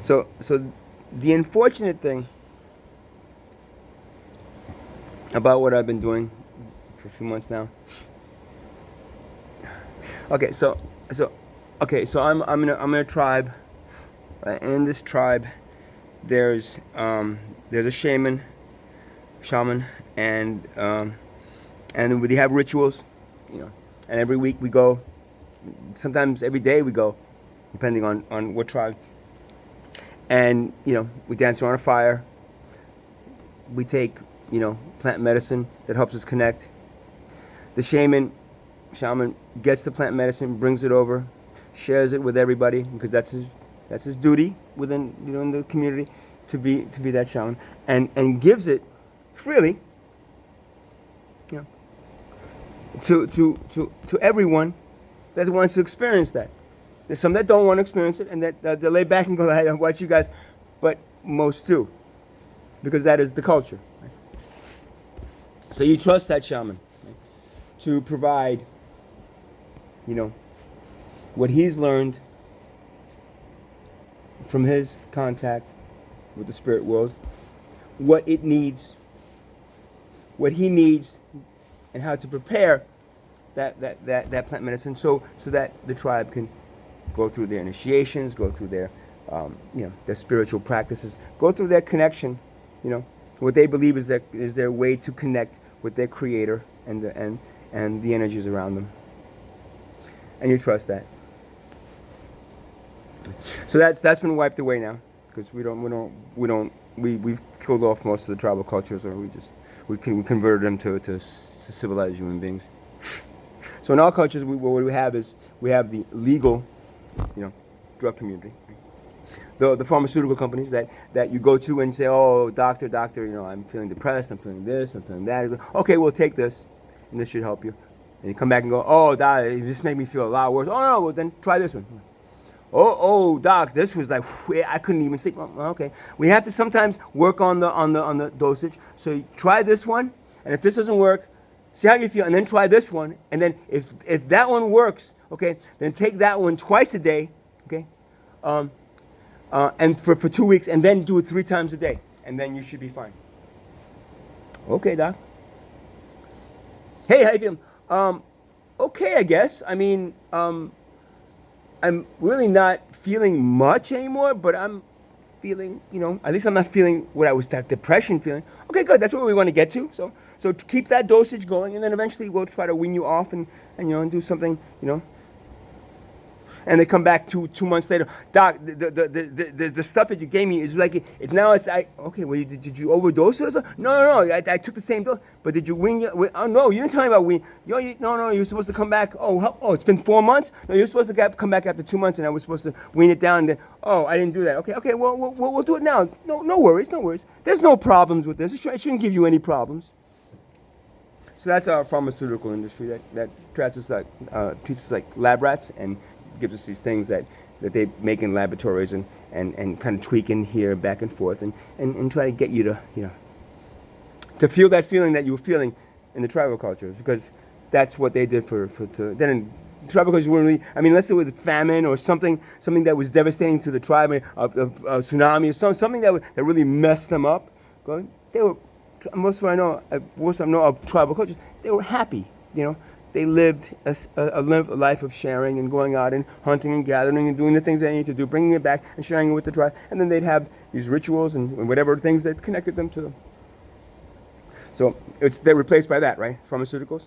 So the unfortunate thing about what I've been doing for a few months now. Okay, so so I'm in a tribe, right? And in this tribe, there's there's a shaman, and we have rituals, you know. And every week we go. Sometimes every day we go, depending on what tribe. And we dance around a fire. We take plant medicine that helps us connect. The shaman gets the plant medicine, brings it over, shares it with everybody because that's his duty within in the community to be that shaman, and gives it freely, you know, to everyone that wants to experience that. There's some that don't want to experience it and that they lay back and go, "Hey, watch you guys," but most do because that is the culture. Right? So you trust that shaman, right, to provide, what he's learned from his contact with the spirit world, what it needs, what he needs, and how to prepare that plant medicine so that the tribe can go through their initiations, go through their spiritual practices, go through their connection, what they believe is their way to connect with their creator and the energies around them. And you trust that. So that's been wiped away now because we've killed off most of the tribal cultures, or we converted them to civilized human beings. So in our cultures, what we have is we have the legal, drug community, the pharmaceutical companies that you go to and say, oh, doctor, I'm feeling depressed, I'm feeling this, I'm feeling that. Like, okay, we'll take this, and this should help you. And you come back and go, oh, doc, this made me feel a lot worse. Oh no, well then try this one. Oh, doc, this was like I couldn't even sleep. Oh, okay, we have to sometimes work on the dosage. So try this one, and if this doesn't work, see how you feel, and then try this one, and then if that one works, okay, then take that one twice a day, okay, and for 2 weeks, and then do it 3 times a day, and then you should be fine. Okay, doc. Hey, how you feeling? Okay, I guess. I mean, I'm really not feeling much anymore, but I'm feeling, at least I'm not feeling what I was, that depression feeling. Okay, good. That's where we want to get to. So keep that dosage going, and then eventually we'll try to wean you off and do something, And they come back 2 months later, doc. The stuff that you gave me is like okay. Well, did you overdose it or something? No. I took the same dose, but did you wean? Oh no, you didn't tell me about wean. No. You're supposed to come back. Oh, it's been 4 months. No, you're supposed to come back after 2 months, and I was supposed to wean it down. And then, I didn't do that. Okay. Well, we'll do it now. No worries. There's no problems with this. It shouldn't give you any problems. So that's our pharmaceutical industry that treats us like lab rats and gives us these things that they make in laboratories and kind of tweak in here back and forth and try to get you to feel that feeling that you were feeling in the tribal cultures, because that's what they did then in tribal cultures weren't really, unless it was famine or something that was devastating to the tribe, a tsunami or something that really messed them up. They were, most of I know of tribal cultures, they were happy, They lived a life of sharing and going out and hunting and gathering and doing the things they need to do, bringing it back and sharing it with the tribe. And then they'd have these rituals and whatever things that connected them to them. So they're replaced by that, right? Pharmaceuticals.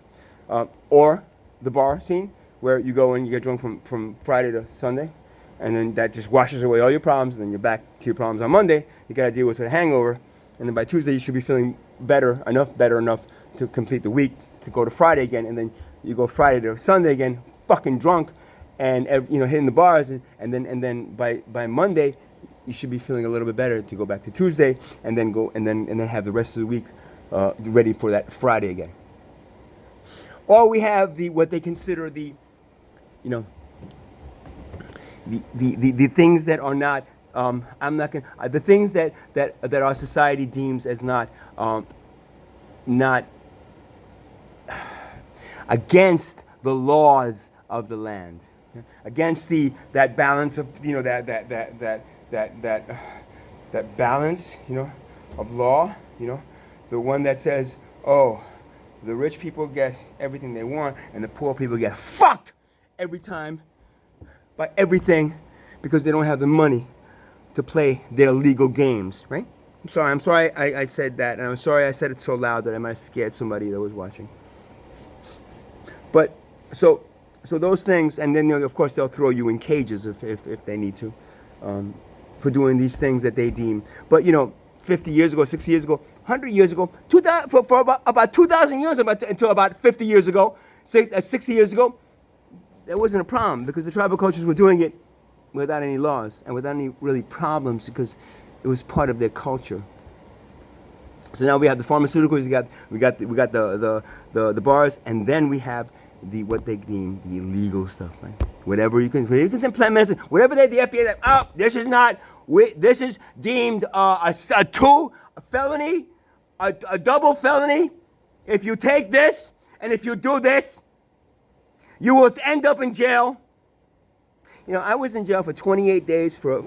Or the bar scene, where you go and you get drunk from Friday to Sunday. And then that just washes away all your problems. And then you're back to your problems on Monday. You got to deal with a hangover. And then by Tuesday, you should be feeling better enough to complete the week, to go to Friday again. And then you go Friday to Sunday again, fucking drunk, and hitting the bars, and then by Monday, you should be feeling a little bit better to go back to Tuesday, and then have the rest of the week ready for that Friday again. Or we have what they consider the things that are not. I'm not gonna the things that our society deems as not against the laws of the land. against that balance of that balance, of law, the one that says, oh, the rich people get everything they want and the poor people get fucked every time by everything because they don't have the money to play their legal games, right? I'm sorry I said that, and I'm sorry I said it so loud that I might have scared somebody that was watching. But so those things, and then of course they'll throw you in cages if they need to, for doing these things that they deem. But 50 years ago, 60 years ago, 100 years ago, for about 2,000 years, until about 50 years ago, 60 years ago, there wasn't a problem because the tribal cultures were doing it without any laws and without any really problems because it was part of their culture. So now we have the pharmaceuticals, we got the bars, and then we have what they deem the illegal stuff, right? Whatever you can implant medicine, whatever the FDA said, oh, this is deemed a felony, a double felony. If you take this and if you do this, you will end up in jail. I was in jail for 28 days for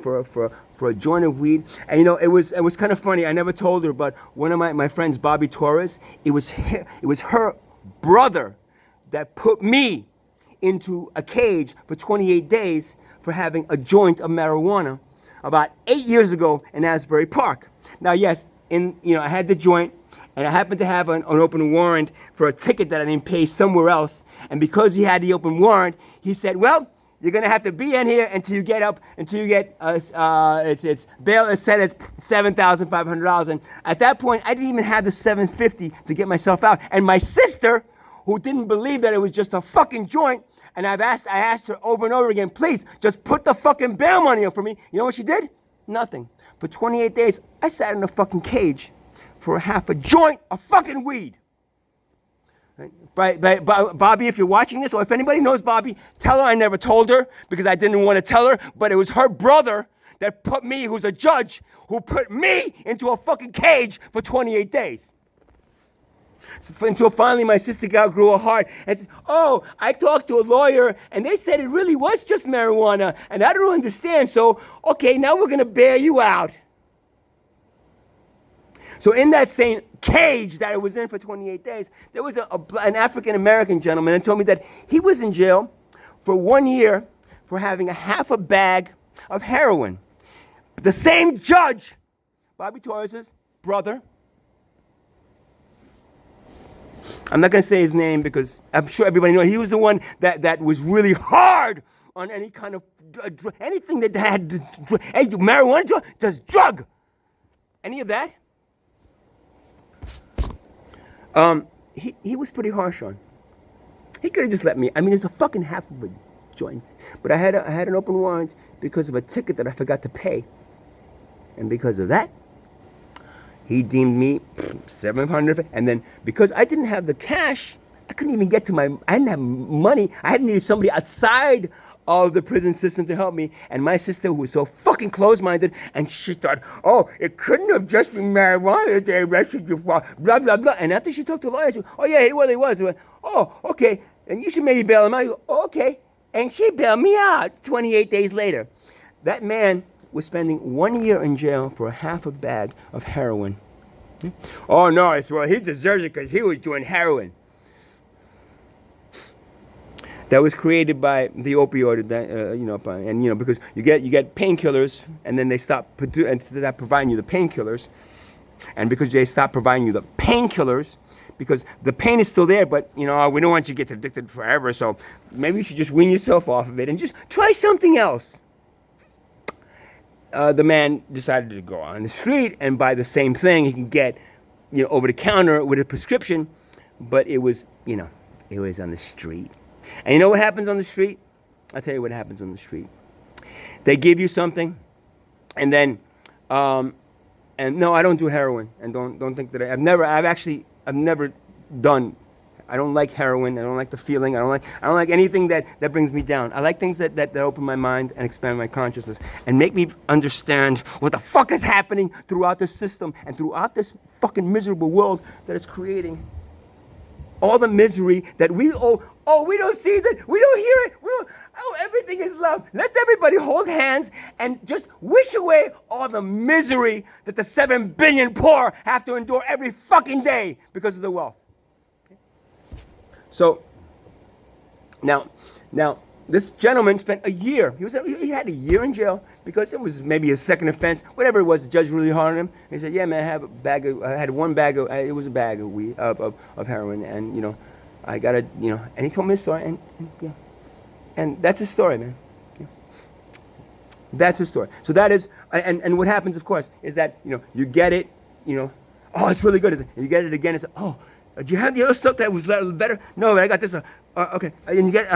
a joint of weed, and it was kind of funny. I never told her, but one of my friends, Bobby Torres, it was her brother that put me into a cage for 28 days for having a joint of marijuana about 8 years ago in Asbury Park. Now, yes, I had the joint, and I happened to have an open warrant for a ticket that I didn't pay somewhere else, and because he had the open warrant, he said, well, you're gonna have to be in here until you get it's bail is set as $7,500, and at that point I didn't even have the $750 to get myself out. And my sister, who didn't believe that it was just a fucking joint, and I asked her over and over again, please just put the fucking bail money up for me. You know what she did? Nothing. For 28 days, I sat in a fucking cage for a half a joint of fucking weed. Right? Bobby, if you're watching this, or if anybody knows Bobby, tell her I never told her because I didn't want to tell her, but it was her brother that put me, who's a judge, who put me into a fucking cage for 28 days. So until finally my sister grew a heart and said, oh, I talked to a lawyer and they said it really was just marijuana and I don't understand, so okay, now we're gonna bail you out. So in that same cage that I was in for 28 days, there was an African-American gentleman that told me that he was in jail for 1 year for having a half a bag of heroin. The same judge, Bobby Torres' brother, I'm not going to say his name because I'm sure everybody knows, he was the one that was really hard on any kind of anything that had marijuana, just drug, any of that. He was pretty harsh on. He could have just let me. I mean, it's a fucking half of a joint. But I had an open warrant because of a ticket that I forgot to pay. And because of that, he deemed me $700. And then because I didn't have the cash, I couldn't even get to I didn't have money. I had needed somebody outside of the prison system to help me. And my sister, who was so fucking close-minded, and she thought, oh, it couldn't have just been marijuana they arrested you for, blah, blah, blah. And after she talked to the lawyer, she went, oh, yeah, it was. I went, oh, okay, and you should maybe bail him out. I go, oh, okay. And she bailed me out 28 days later. That man was spending 1 year in jail for a half a bag of heroin. Oh, no, I swear, he deserves it because he was doing heroin. That was created by the opioid, because you get painkillers, and then they stop providing you the painkillers, and because they stop providing you the painkillers, because the pain is still there, but we don't want you to get addicted forever, so maybe you should just wean yourself off of it and just try something else. The man decided to go on the street and buy the same thing he can get, over the counter with a prescription, but it was on the street. And you know what happens on the street? I'll tell you what happens on the street. They give you something, and then, and no, I don't do heroin, and don't think that I've never done. I don't like heroin. I don't like the feeling. I don't like anything that brings me down. I like things that open my mind and expand my consciousness and make me understand what the fuck is happening throughout this system and throughout this fucking miserable world that it's creating. all the misery that we we don't see that, we don't hear it, everything is love. Let's everybody hold hands and just wish away all the misery that the 7 billion poor have to endure every fucking day because of the wealth. So now this gentleman spent a year. He had a year in jail because it was maybe a second offense, whatever it was. The judge really hard on him. He said, "Yeah, man, I had one bag of, it was a bag of weed of heroin, and I got and he told me his story, and that's his story, man. Yeah. That's his story. So that is, and what happens, of course, is that you get it, oh, it's really good. And you get it again. It's do you have the other stuff that was better? No, but I got this. Okay. And you get,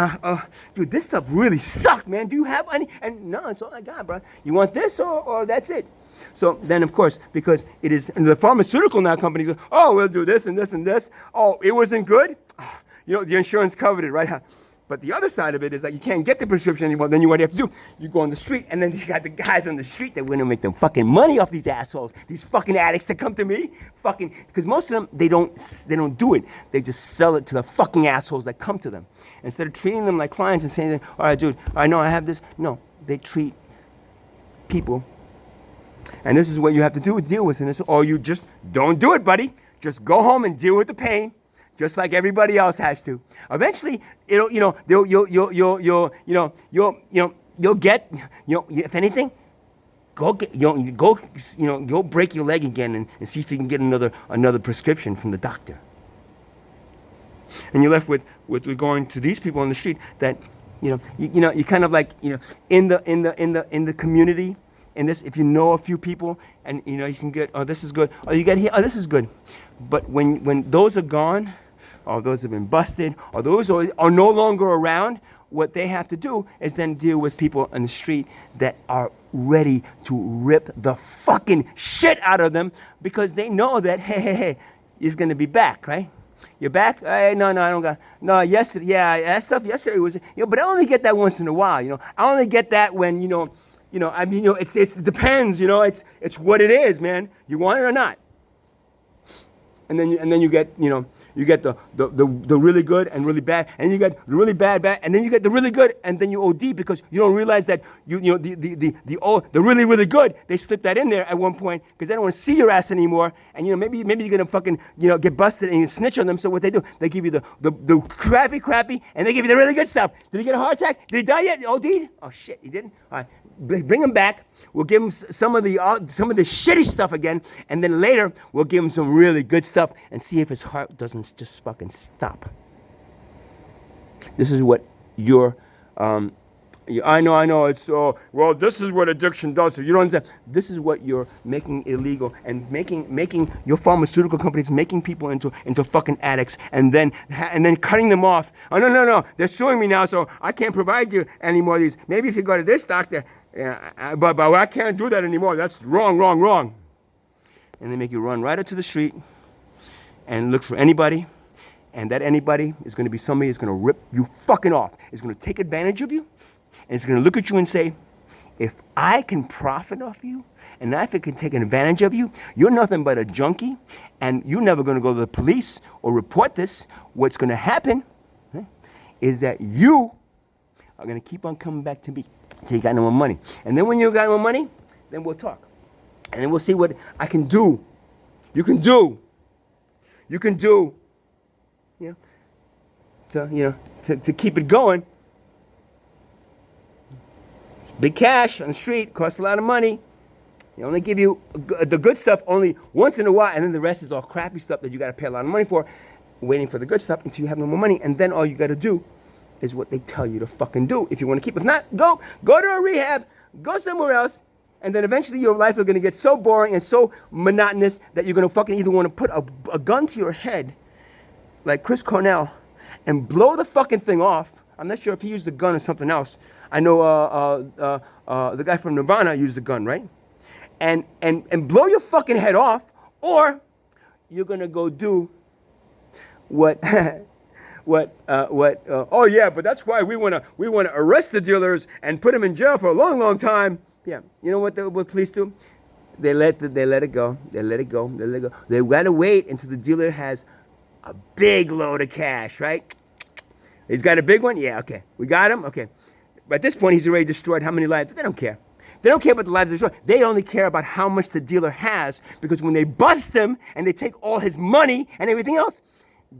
dude, this stuff really sucked, man. Do you have any? And no, it's all I got, bro. You want this or that's it? So then, of course, because it is, and the pharmaceutical now companies go, oh, we'll do this and this and this. Oh, it wasn't good? The insurance covered it, right? But the other side of it is that you can't get the prescription anymore. Then what do you have to do? You go on the street, and then you got the guys on the street that want to make them fucking money off these assholes, these fucking addicts that come to me, because most of them they don't do it. They just sell it to the fucking assholes that come to them. Instead of treating them like clients and saying, all right, dude, I know I have this. No, they treat people, and this is what you have to deal with in this, or you just don't do it, buddy. Just go home and deal with the pain. Just like everybody else has to. Eventually, you'll get, if anything, go break your leg again and see if you can get another prescription from the doctor. And you're left with going to these people on the street that, you kind of like, in the community. And this, if you know a few people, and you can get, oh, this is good. Oh, you get here, oh, this is good. But when those are gone, or those have been busted, or those are no longer around, what they have to do is then deal with people on the street that are ready to rip the fucking shit out of them because they know that, hey, he's going to be back, right? You're back? Hey, no, I don't got, no, yesterday, yeah, that stuff yesterday was, but I only get that once in a while, I only get that when, it depends, it's what it is, man. You want it or not? And then you get the really good and really bad, and you get the really bad, and then you get the really good, and then you OD because you don't realize that the really really good, they slip that in there at one point because they don't want to see your ass anymore, and maybe you're gonna fucking get busted and you snitch on them. So what they do, they give you the crappy, and they give you the really good stuff. Did he get a heart attack? Did he die yet? OD? Oh shit, he didn't. All right. Bring him back. We'll give him some of the shitty stuff again, and then later we'll give him some really good stuff and see if his heart doesn't just fucking stop. This is what I know. It's well. This is what addiction does. So you don't understand. This is what you're making illegal and making your pharmaceutical companies making people into fucking addicts and then cutting them off. Oh no. They're suing me now, so I can't provide you any more of these. Maybe if you go to this doctor. Yeah, but I can't do that anymore. That's wrong. And they make you run right up to the street and look for anybody, and that anybody is going to be somebody who's going to rip you fucking off. It's going to take advantage of you, and it's going to look at you and say, if I can profit off you, and if I can take advantage of you, you're nothing but a junkie, and you're never going to go to the police or report this. What's going to happen is that you are going to keep on coming back to me until you got no more money. And then when you got no more money, then we'll talk. And then we'll see what I can do. You can do. To keep it going. It's big cash on the street, costs a lot of money. They only give you the good stuff only once in a while, and then the rest is all crappy stuff that you got to pay a lot of money for, waiting for the good stuff until you have no more money. And then all you got to do is what they tell you to fucking do if you want to keep it. If not, go to a rehab, go somewhere else, and then eventually your life is going to get so boring and so monotonous that you're going to fucking either want to put a gun to your head like Chris Cornell and blow the fucking thing off. I'm not sure if he used the gun or something else. I know the guy from Nirvana used the gun, right? And blow your fucking head off, or you're going to go do what oh yeah, but that's why we want to arrest the dealers and put them in jail for a long, long time. Yeah, you know what police do? They let it go. They let it go. They got to wait until the dealer has a big load of cash, right? He's got a big one? Yeah, okay. We got him? Okay. But at this point, he's already destroyed how many lives? They don't care. They don't care about the lives destroyed. They only care about how much the dealer has, because when they bust him and they take all his money and everything else,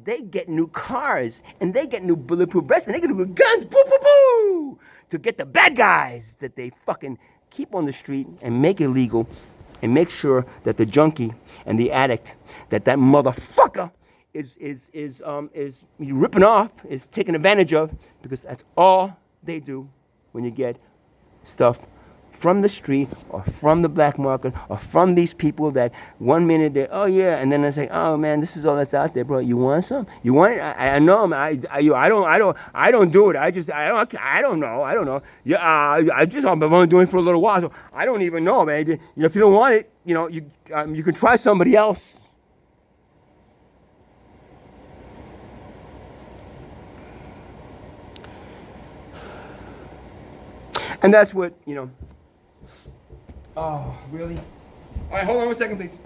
they get new cars and they get new bulletproof vests and they get new guns, boo, boo, boo, to get the bad guys that they fucking keep on the street and make illegal and make sure that the junkie and the addict, that motherfucker is ripping off, is taken advantage of, because that's all they do when you get stuff from the street or from the black market or from these people that 1 minute they, oh yeah, and then they say, oh man, this is all that's out there, bro. You want some? You want it? I know, man. I don't do it. I don't know. Yeah, I just I'm only doing it for a little while, so I don't even know, man. You know, if you don't want it, you know, you can try somebody else. And that's what, you know. Oh, really? All right, hold on 1 second, please.